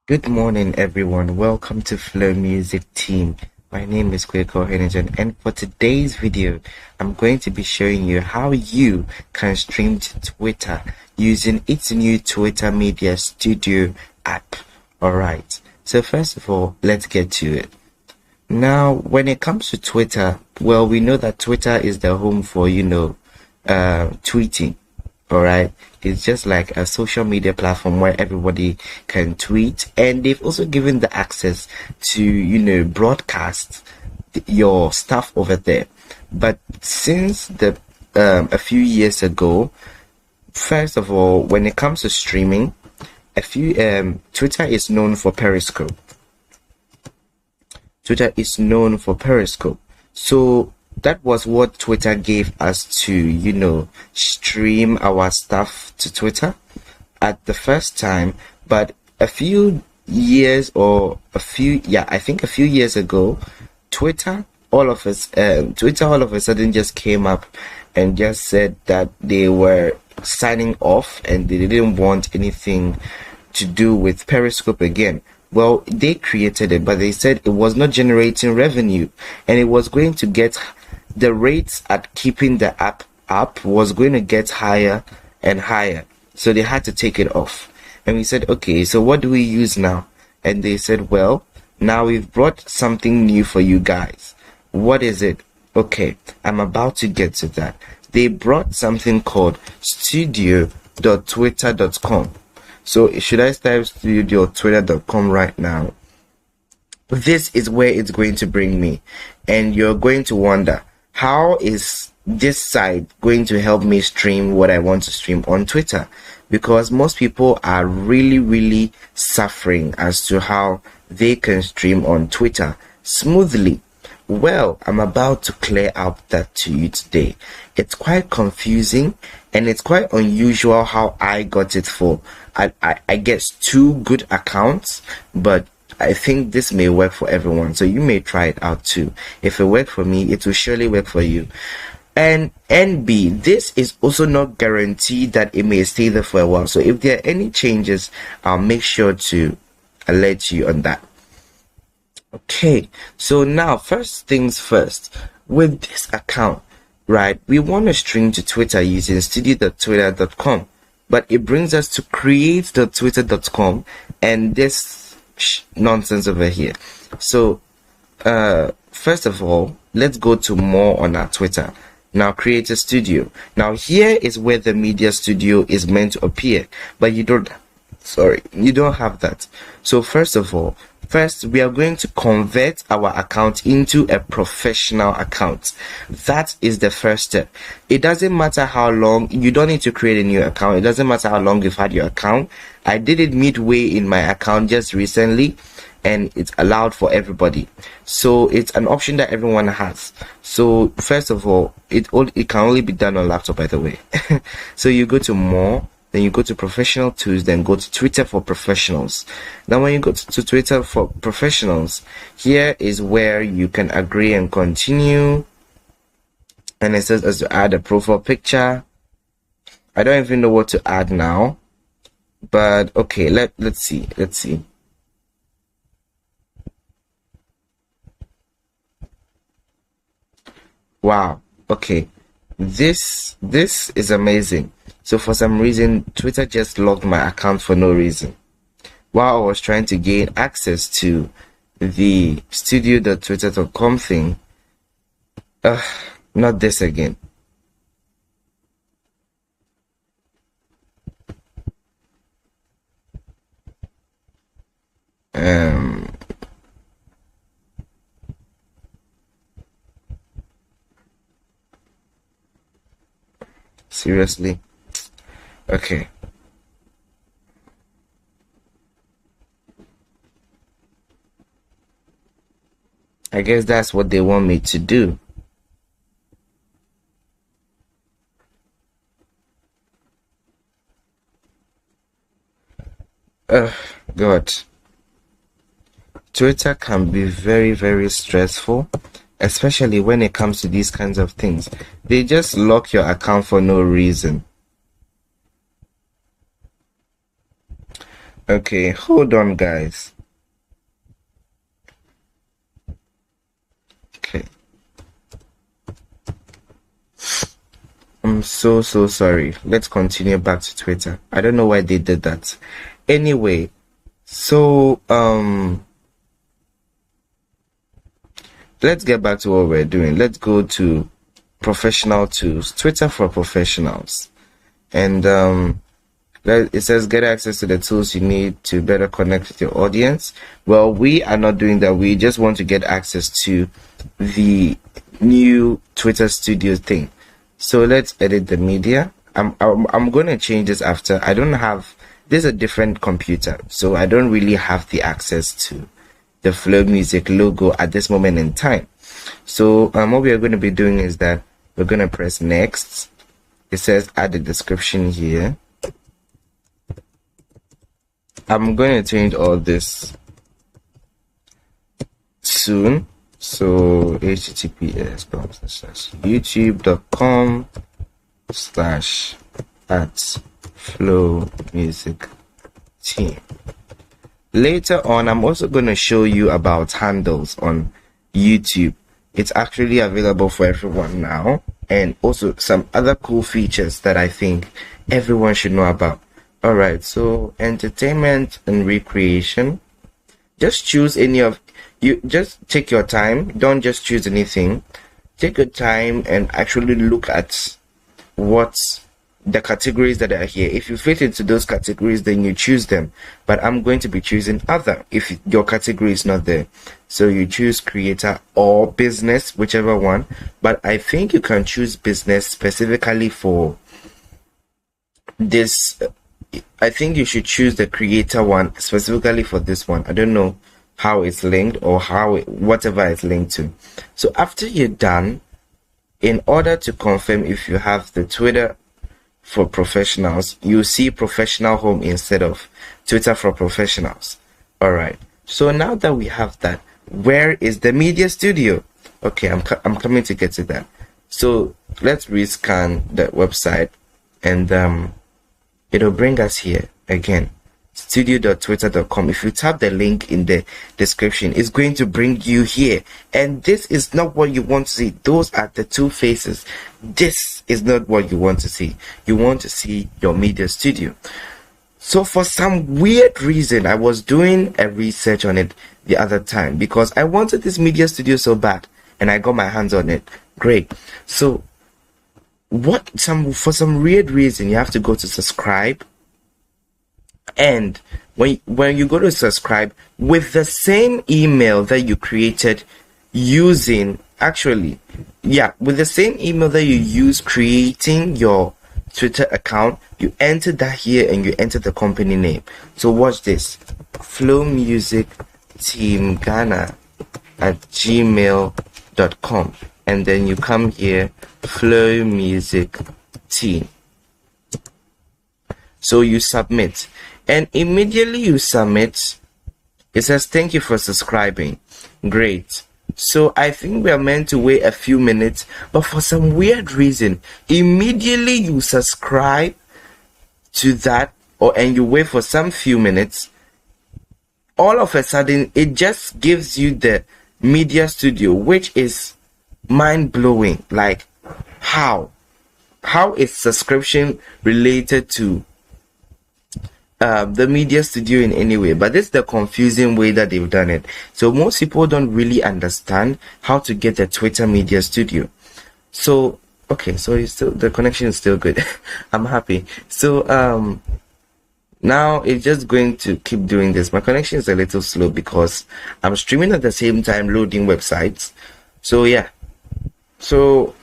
Good morning, everyone. Welcome to FLOWMusic Team. My name is Kweko Henijan, and for today's video, I'm going to be showing you how you can stream to Twitter using its new Twitter Media Studio app. Alright, so first of all, let's get to it. Now, when it comes to Twitter, well, we know that Twitter is the home for, tweeting. All right, it's just like a social media platform where everybody can tweet, and they've also given the access to broadcast your stuff over there. But since a few years ago, first of all, when it comes to streaming, Twitter is known for Periscope. Twitter is known for Periscope. So that was what Twitter gave us to, stream our stuff to Twitter at the first time. But I think a few years ago, Twitter all of a sudden just came up and just said that they were signing off and they didn't want anything to do with Periscope again. Well, they created it, but they said it was not generating revenue, and it was going to get the rates at keeping the app up was going to get higher and higher. So they had to take it off. And we said, okay, so what do we use now? And they said, well, now we've brought something new for you guys. What is it? Okay, I'm about to get to that. They brought something called studio.twitter.com. So should I type studio.twitter.com right now? This is where it's going to bring me. And you're going to wonder, how is this site going to help me stream what I want to stream on Twitter? Because most people are really suffering as to how they can stream on Twitter smoothly. Well, I'm about to clear up that to you today. It's quite confusing and it's quite unusual how I got it for, I guess, 2 good accounts, but I think this may work for everyone, so you may try it out too. If it worked for me, it will surely work for you. And NB, this is also not guaranteed that it may stay there for a while, so if there are any changes, I'll make sure to alert you on that. Okay, so now first things first, with this account, right, we want to stream to Twitter using studio.twitter.com, but it brings us to create.twitter.com and this nonsense over here. So first of all, let's go to more on our Twitter. Now create a studio. Now here is where the media studio is meant to appear, but you don't have that. So first we are going to convert our account into a professional account. That is the first step. It doesn't matter how long, you don't need to create a new account. It doesn't matter how long you've had your account. I did it midway in my account just recently, and it's allowed for everybody. So it's an option that everyone has. So first of all, it can only be done on laptop, by the way. So you go to more, then you go to professional tools, then go to Twitter for professionals. Now when you go to Twitter for professionals, here is where you can agree and continue, and it says as to add a profile picture. I don't even know what to add now, but okay, let's see. Wow, okay, this is amazing. So for some reason, Twitter just locked my account for no reason while I was trying to gain access to the studio.twitter.com thing. Not this again. Seriously? Okay. I guess that's what they want me to do. God. Twitter can be very stressful, especially when it comes to these kinds of things. They just lock your account for no reason. Okay, hold on, guys. Okay. I'm so sorry. Let's continue back to Twitter. I don't know why they did that. Anyway, so let's get back to what we're doing. Let's go to professional tools, Twitter for professionals. And it says get access to the tools you need to better connect with your audience. Well, we are not doing that. We just want to get access to the new Twitter Studio thing. So let's edit the media. I'm going to change this after. I don't have, this is a different computer, so I don't really have the access to the FLOWMusic logo at this moment in time. So what we are going to be doing is that we're going to press next. It says add a description here. I'm going to change all this soon. So https://youtube.com/@FLOWMusic Team. Later on, I'm also going to show you about handles on YouTube. It's actually available for everyone now, and also some other cool features that I think everyone should know about. All right, so entertainment and recreation. Just choose any of you. Just take your time. Don't just choose anything. Take your time and actually look at what the categories that are here. If you fit into those categories, then you choose them. But I'm going to be choosing other if your category is not there. So you choose creator or business, whichever one. But I think you can choose business specifically for this. I think you should choose the creator one specifically for this one. I don't know how it's linked or whatever it's linked to. So after you're done, in order to confirm if you have the Twitter for professionals, you see professional home instead of Twitter for professionals. All right. So now that we have that, where is the media studio? Okay, I'm coming to get to that. So let's rescan the website, and it'll bring us here again, studio.twitter.com. If you tap the link in the description, it's going to bring you here. And this is not what you want to see. Those are the two faces. This is not what you want to see. You want to see your media studio. So for some weird reason, I was doing a research on it the other time because I wanted this media studio so bad, and I got my hands on it. Great. So for some weird reason, you have to go to subscribe, and when you go to subscribe with the same email that you created using, with the same email that you use creating your Twitter account, you enter that here and you enter the company name. So watch this: FLOWMusic Team Ghana @gmail.com, and then you come here, FLOWMusic Team. So you submit, and immediately you submit, it says thank you for subscribing. Great. So I think we are meant to wait a few minutes, but for some weird reason, immediately you subscribe to that, and you wait for some few minutes, all of a sudden it just gives you the media studio, which is mind-blowing. Like, how is subscription related to the media studio in any way? But this is the confusing way that they've done it. So most people don't really understand how to get the Twitter media studio. So okay, so the connection is still good. I'm happy. So now it's just going to keep doing this. My connection is a little slow because I'm streaming at the same time loading websites. So yeah, so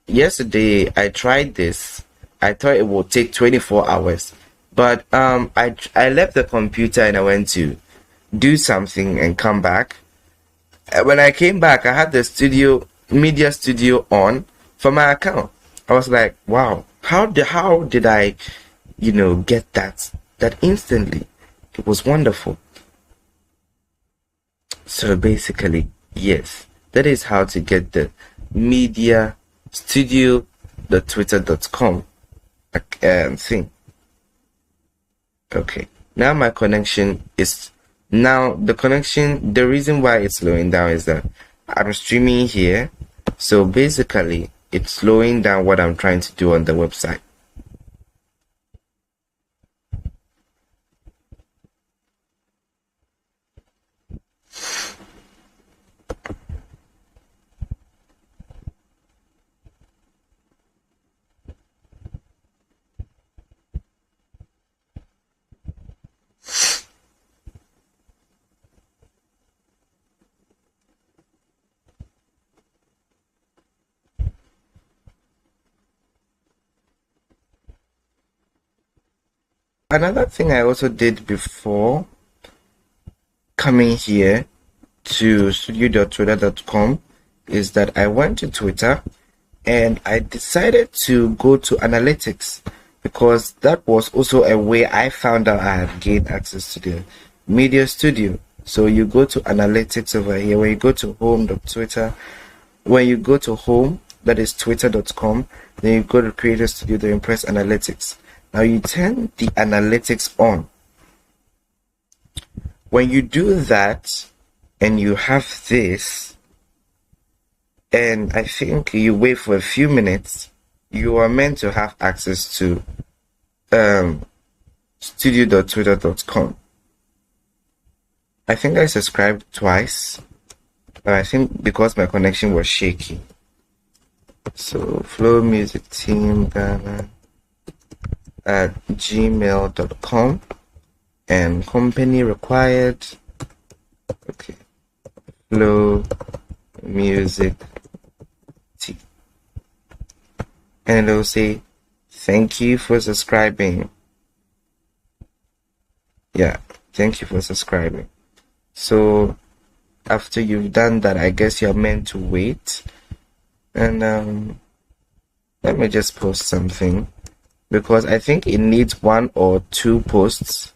yesterday I tried this. I thought it would take 24 hours, but I left the computer and I went to do something and come back. When I came back, I had the media studio on for my account. I was like, wow, how did I get that instantly? It was wonderful. So basically, yes, that is how to get the media studio, the twitter.com thing. Okay, Now my connection is, now the connection, the reason why it's slowing down is that I'm streaming here, so basically it's slowing down what I'm trying to do on the website. Another thing I also did before coming here to studio.twitter.com is that I went to Twitter and I decided to go to analytics, because that was also a way I found out I had gained access to the media studio. So you go to analytics over here. When you go to home.twitter, when you go to home, that is twitter.com, then you go to creator studio, then you press analytics. Now you turn the analytics on. When you do that and you have this, and I think you wait for a few minutes, you are meant to have access to studio.twitter.com. I think I subscribed twice, but I think because my connection was shaky. So FLOWMusic Team Ghana at gmail.com, and company required, okay, FLOWMusic Team, and it'll say thank you for subscribing. Yeah, thank you for subscribing. So after you've done that, I guess you're meant to wait, and let me just post something, because I think it needs 1 or 2 posts.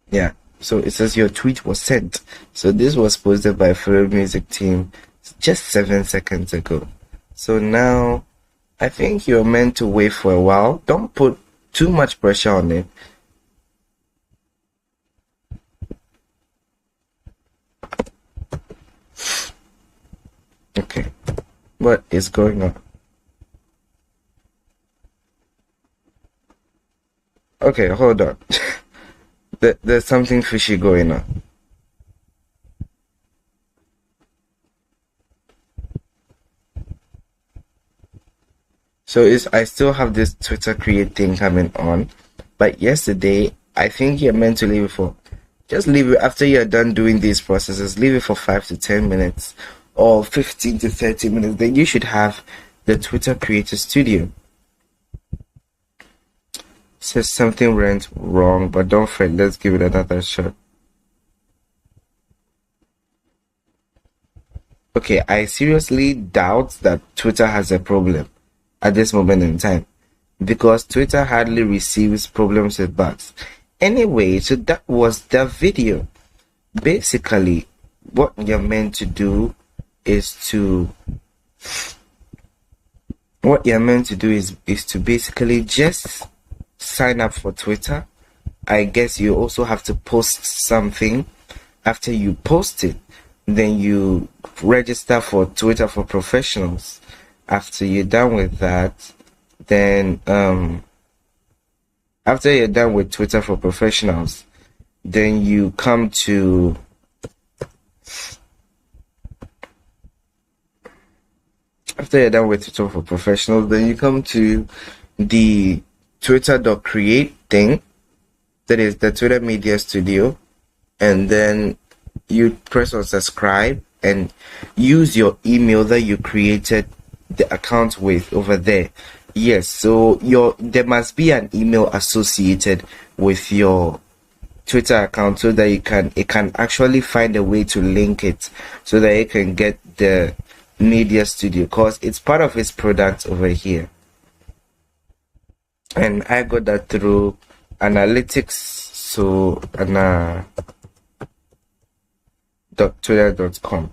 Yeah, so it says your tweet was sent. So this was posted by FLOWMusic Team just 7 seconds ago. So now I think you're meant to wait for a while. Don't put too much pressure on it. Okay, what is going on? Okay, hold on. There's something fishy going on. So I still have this Twitter create thing coming on, but yesterday I think you're meant to leave it for, just leave it after you're done doing these processes, leave it for 5 to 10 minutes or 15 to 30 minutes. Then you should have the Twitter Creator Studio. Says something went wrong, but don't fret, let's give it another shot. Okay, I seriously doubt that Twitter has a problem at this moment in time, because Twitter hardly receives problems with bugs. Anyway, so that was the video. Basically, what you're meant to do is to basically just sign up for Twitter. I guess you also have to post something. After you post it, then you register for Twitter for Professionals. After you're done with that, then after you're done with Twitter for Professionals, then you come to Twitter for Professionals, then you come to the Twitter.create thing, that is the Twitter Media Studio, and then you press on subscribe and use your email that you created the account with over there. Yes, so there must be an email associated with your Twitter account, so that it can actually find a way to link it, so that it can get the Media Studio, because it's part of its product over here. And I got that through analytics. So twitter.com.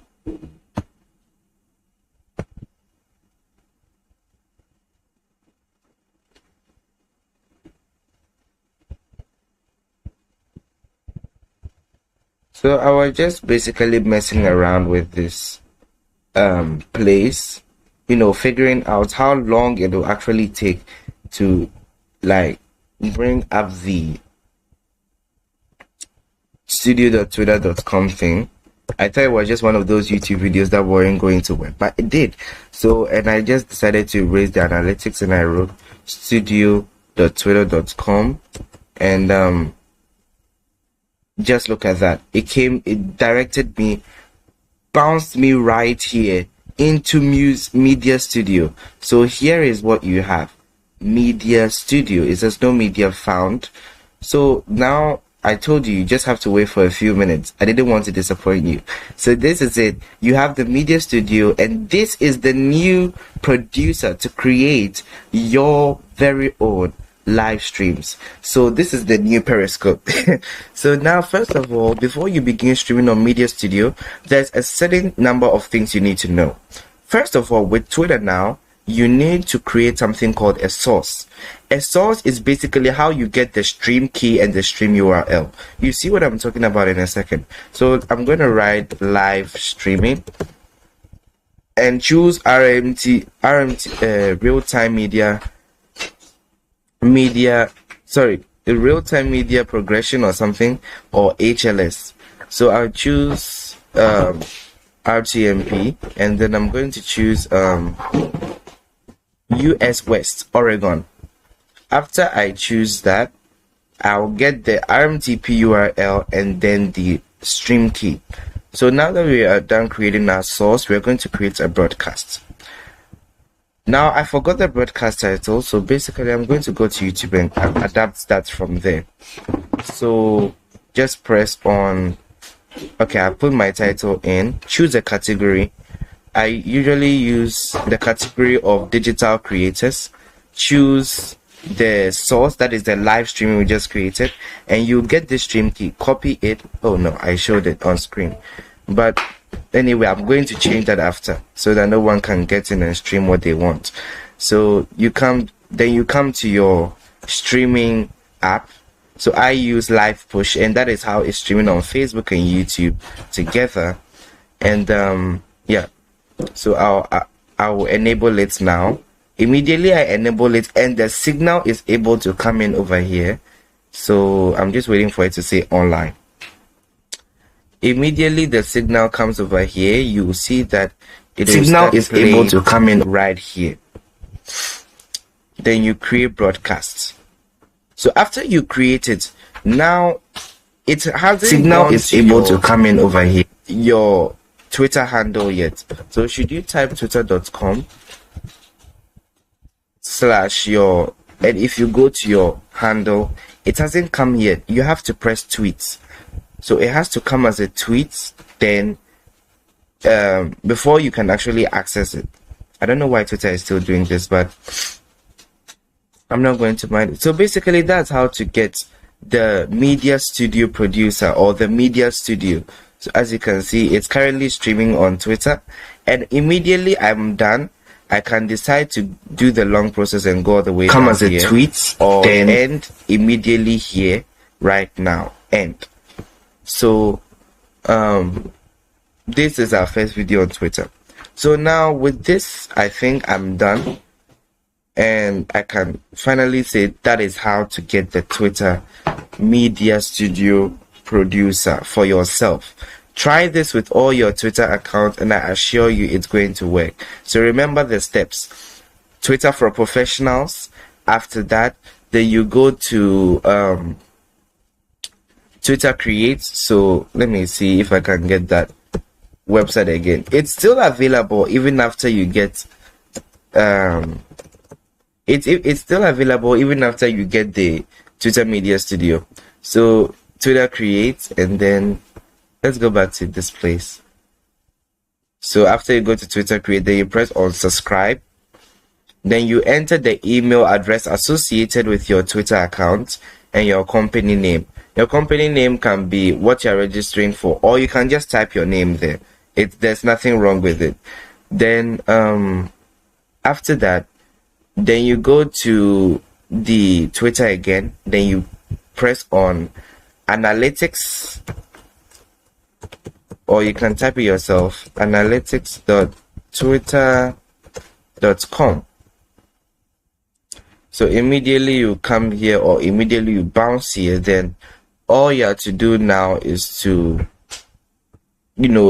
So I was just basically messing around with this place, you know, figuring out how long it will actually take to like bring up the studio.twitter.com thing. I thought it was just one of those YouTube videos that weren't going to work, but it did. So, and I just decided to erase the analytics, and I wrote studio.twitter.com, and just look at that. It directed me, bounced me right here into Media Studio. So here is what you have. Media Studio. It says no media found. So now I told you, you just have to wait for a few minutes. I didn't want to disappoint you. So this is it. You have the Media Studio, and this is the new producer to create your very own live streams. So this is the new Periscope. So now, first of all, before you begin streaming on Media Studio, there's a certain number of things you need to know. First of all, with Twitter now, you need to create something called a source. A source is basically how you get the stream key and the stream URL. You see what I'm talking about in a second. So I'm going to write live streaming and choose RMT real-time the real-time media progression or something, or HLS. So I'll choose RTMP, and then I'm going to choose US West, Oregon. After I choose that, I'll get the RMTP URL and then the stream key. So now that we are done creating our source, we're going to create a broadcast. Now I forgot the broadcast title, so basically I'm going to go to YouTube and adapt that from there. So just press on, okay, I put my title in, choose a category. I usually use the category of digital creators. Choose the source, that is the live streaming we just created, and you get the stream key. Copy it. Oh no, I showed it on screen, but anyway, I'm going to change that after, so that no one can get in and stream what they want. So you come to your streaming app. So I use Live Push, and that is how it's streaming on Facebook and YouTube together. And yeah, so I'll enable it now. Immediately I enable it, and the signal is able to come in over here. So I'm just waiting for it to say online. Immediately the signal comes over here, you will see that it signal is able to come in right here. Then you create broadcasts. So after you create it, now it has signal is able to come in over here, your Twitter handle yet. So should you type twitter.com/your, and if you go to your handle, it hasn't come yet. You have to press tweets. So it has to come as a tweet, then before you can actually access it. I don't know why Twitter is still doing this, but I'm not going to mind it. So basically that's how to get the Media Studio producer, or the Media Studio. So as you can see, it's currently streaming on Twitter, and immediately I'm done, I can decide to do the long process and go all the way come as a tweet, or then end immediately here right now, end. So this is our first video on Twitter. So now with this, I think I'm done, and I can finally say that is how to get the Twitter Media Studio producer for yourself. Try this with all your Twitter accounts, and I assure you it's going to work. So remember the steps. Twitter for professionals. After that, then you go to Twitter creates. So let me see if I can get that website again. It's still available even after you get it's still available even after you get the Twitter Media Studio. So Twitter creates, and then let's go back to this place. So after you go to Twitter create, then you press on subscribe. Then you enter the email address associated with your Twitter account and your company name. Your company name can be what you're registering for, or you can just type your name there. There's nothing wrong with it. Then after that, then you go to the Twitter again. Then you press on analytics. or you can type it yourself, analytics.twitter.com. So immediately you come here, or immediately you bounce here. Then all you have to do now is to,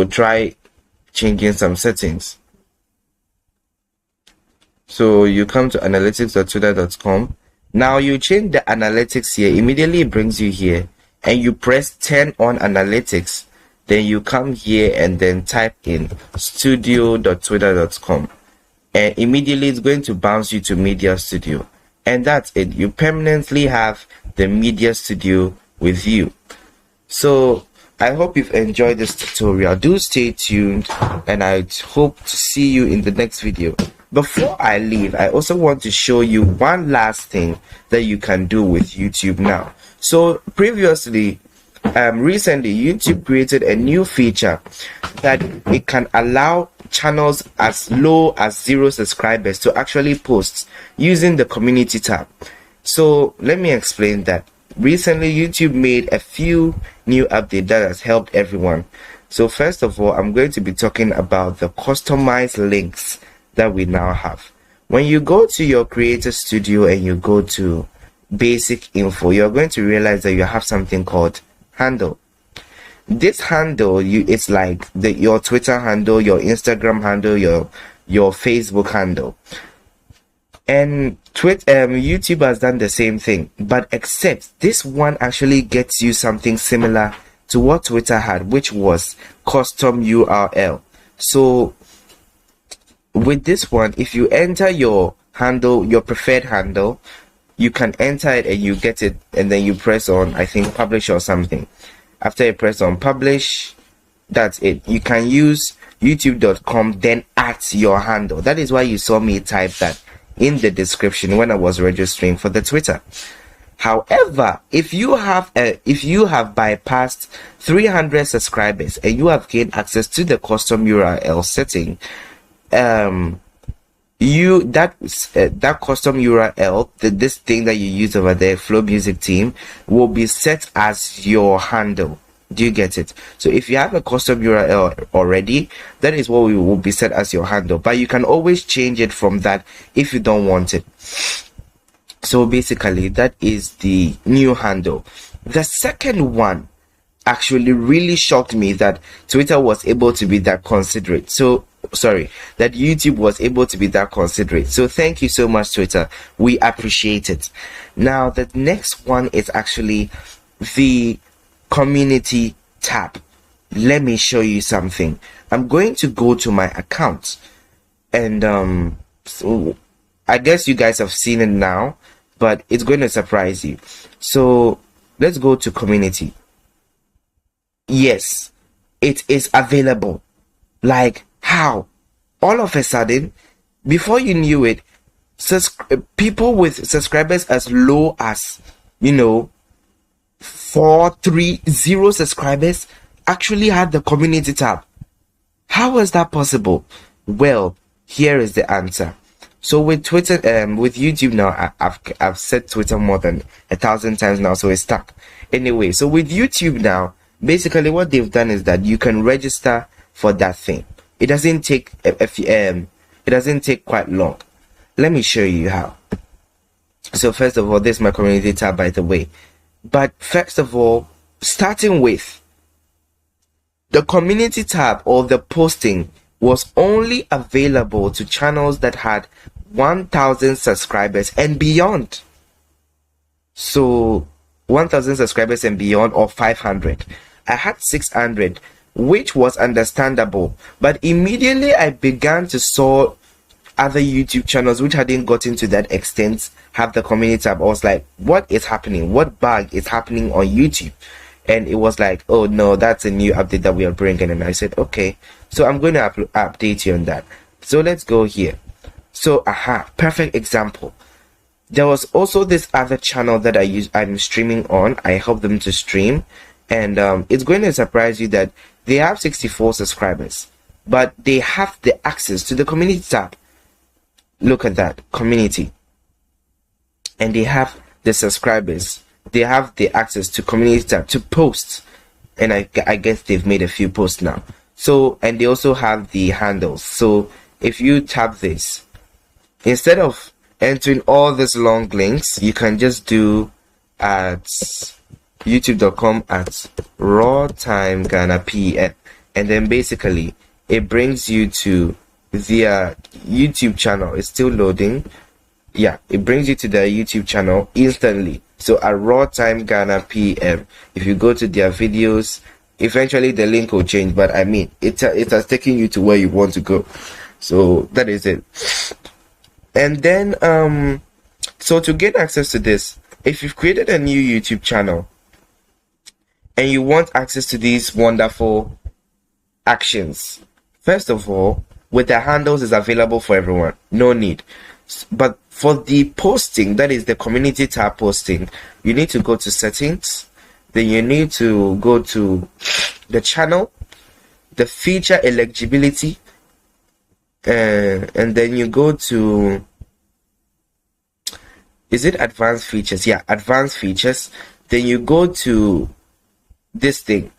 try changing some settings. So you come to analytics.twitter.com. Now you change the analytics here. Immediately it brings you here, and you press turn on analytics. Then you come here and then type in studio.twitter.com, and immediately it's going to bounce you to Media Studio. And that's it. You permanently have the Media Studio with you. So I hope you've enjoyed this tutorial. Do stay tuned, and I hope to see you in the next video. Before I leave, I also want to show you one last thing that you can do with YouTube now. So previously, recently, YouTube created a new feature that it can allow channels as low as 0 subscribers to actually post using the community tab. So let me explain that. Recently, YouTube made a few new updates that has helped everyone. So first of all, I'm going to be talking about the customized links that we now have. When you go to your Creator Studio and you go to basic info, you're going to realize that you have something called handle. This handle, it's like your Twitter handle, your Instagram handle, your Facebook handle. And YouTube has done the same thing, but except this one actually gets you something similar to what Twitter had, which was custom URL. So with this one, if you enter your handle, your preferred handle, you can enter it and you get it, and then you press on, I think, publish or something. After you press on publish, that's it. You can use youtube.com then at your handle. That is why you saw me type that in the description when I was registering for the Twitter. However, if you have bypassed 300 subscribers and you have gained access to the custom URL setting, that custom URL, this thing that you use over there, FLOWMusic Team, will be set as your handle. Do you get it? So if you have a custom URL already, that is what will be set as your handle, but you can always change it from that if you don't want it. So basically, that is the new handle. The second one actually really shocked me, that Twitter was able to be that considerate. That YouTube was able to be that considerate. So thank you so much, Twitter. We appreciate it. Now, the next one is actually the community tab. Let me show you something. I'm going to go to my account, and so I guess you guys have seen it now, but it's going to surprise you. So let's go to community. Yes, it is available. Like, how? All of a sudden, before you knew it, people with subscribers as low as 430 subscribers actually had the community tab. How was that possible? Well, here is the answer. So with Twitter, with YouTube now, I've said Twitter more than 1,000 times now, so it's stuck. Anyway, so with YouTube now, basically what they've done is that you can register for that thing. It doesn't take it doesn't take quite long. Let me show you how. So first of all, this is my community tab, by the way. But first of all, starting with the community tab, or the posting, was only available to channels that had 1,000 subscribers and beyond. So 1,000 subscribers and beyond, or 500. I had 600, which was understandable, but immediately I began to saw other YouTube channels which hadn't gotten to that extent have the community tab. I was like, what is happening? What bug is happening on YouTube? And it was like, oh no, that's a new update that we are bringing. And I said, okay, so I'm going to update you on that. So let's go here. So perfect example. There was also this other channel that I'm streaming on. I help them to stream, and it's going to surprise you that they have 64 subscribers, but they have the access to the community tab. Look at that, community, and they have the subscribers. They have the access to community tab to post, and I guess they've made a few posts now. So, and they also have the handles. So if you tap this, instead of entering all these long links, you can just do at youtube.com at raw time Ghana PM, and then basically it brings you to their YouTube channel. It's still loading. Yeah, it brings you to their YouTube channel instantly. So at raw time Ghana PM, if you go to their videos, eventually the link will change, but I mean it has taken you to where you want to go. So that is it. And then so to get access to this, if you've created a new YouTube channel and you want access to these wonderful actions, first of all, with the handles is available for everyone, no need. But for the posting, that is the community tab posting, you need to go to settings, then you need to go to the channel, the feature eligibility, and then you go to, is it advanced features? Yeah, advanced features. Then you go to this thing,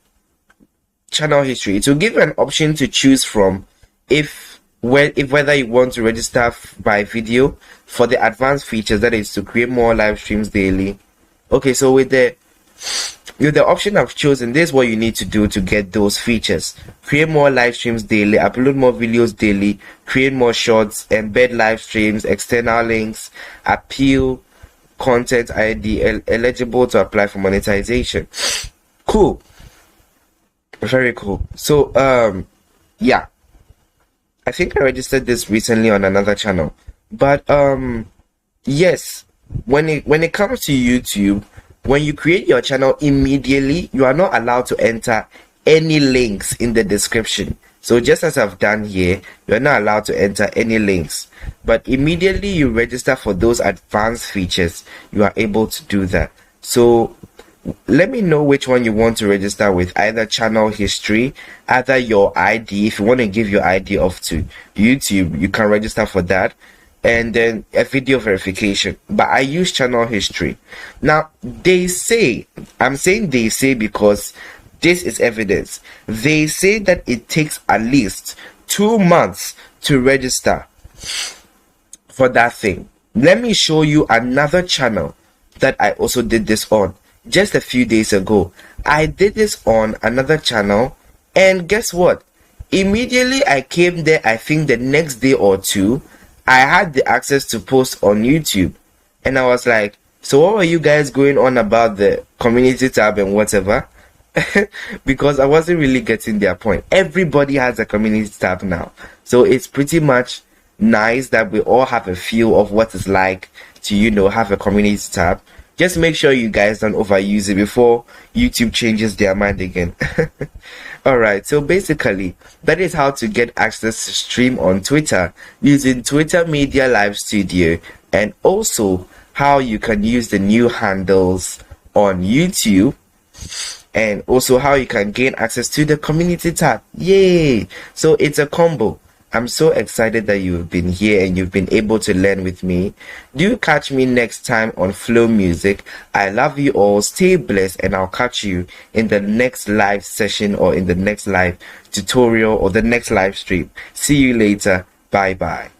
channel history. It will give you an option to choose from if whether you want to register by video for the advanced features, that is to create more live streams daily. Okay, so with the option I've chosen, this is what you need to do to get those features: create more live streams daily, upload more videos daily, create more shorts, embed live streams, external links, appeal content ID, eligible to apply for monetization. Cool, very cool. So yeah, I think I registered this recently on another channel, but yes, when it comes to YouTube, when you create your channel, immediately you are not allowed to enter any links in the description. So just as I've done here, you are not allowed to enter any links, but immediately you register for those advanced features, you are able to do that. So let me know which one you want to register with, either channel history, either your ID. If you want to give your ID off to YouTube, you can register for that, and then a video verification. But I use channel history. Now they say, I'm saying they say because this is evidence, they say that it takes at least 2 months to register for that thing. Let me show you another channel that I also did this on just a few days ago. I did this on another channel, and guess what? Immediately I came there, I think the next day or two, I had the access to post on YouTube, and I was like, so what were you guys going on about the community tab and whatever? Because I wasn't really getting their point. Everybody has a community tab now, so it's pretty much nice that we all have a feel of what it's like to, you know, have a community tab. Just make sure you guys don't overuse it before YouTube changes their mind again. Alright, so basically that is how to get access to stream on Twitter using Twitter Media Live Studio, and also how you can use the new handles on YouTube, and also how you can gain access to the community tab. Yay! So it's a combo. I'm so excited that you've been here and you've been able to learn with me. Do catch me next time on Flow Music. I love you all. Stay blessed, and I'll catch you in the next live session, or in the next live tutorial, or the next live stream. See you later. Bye bye.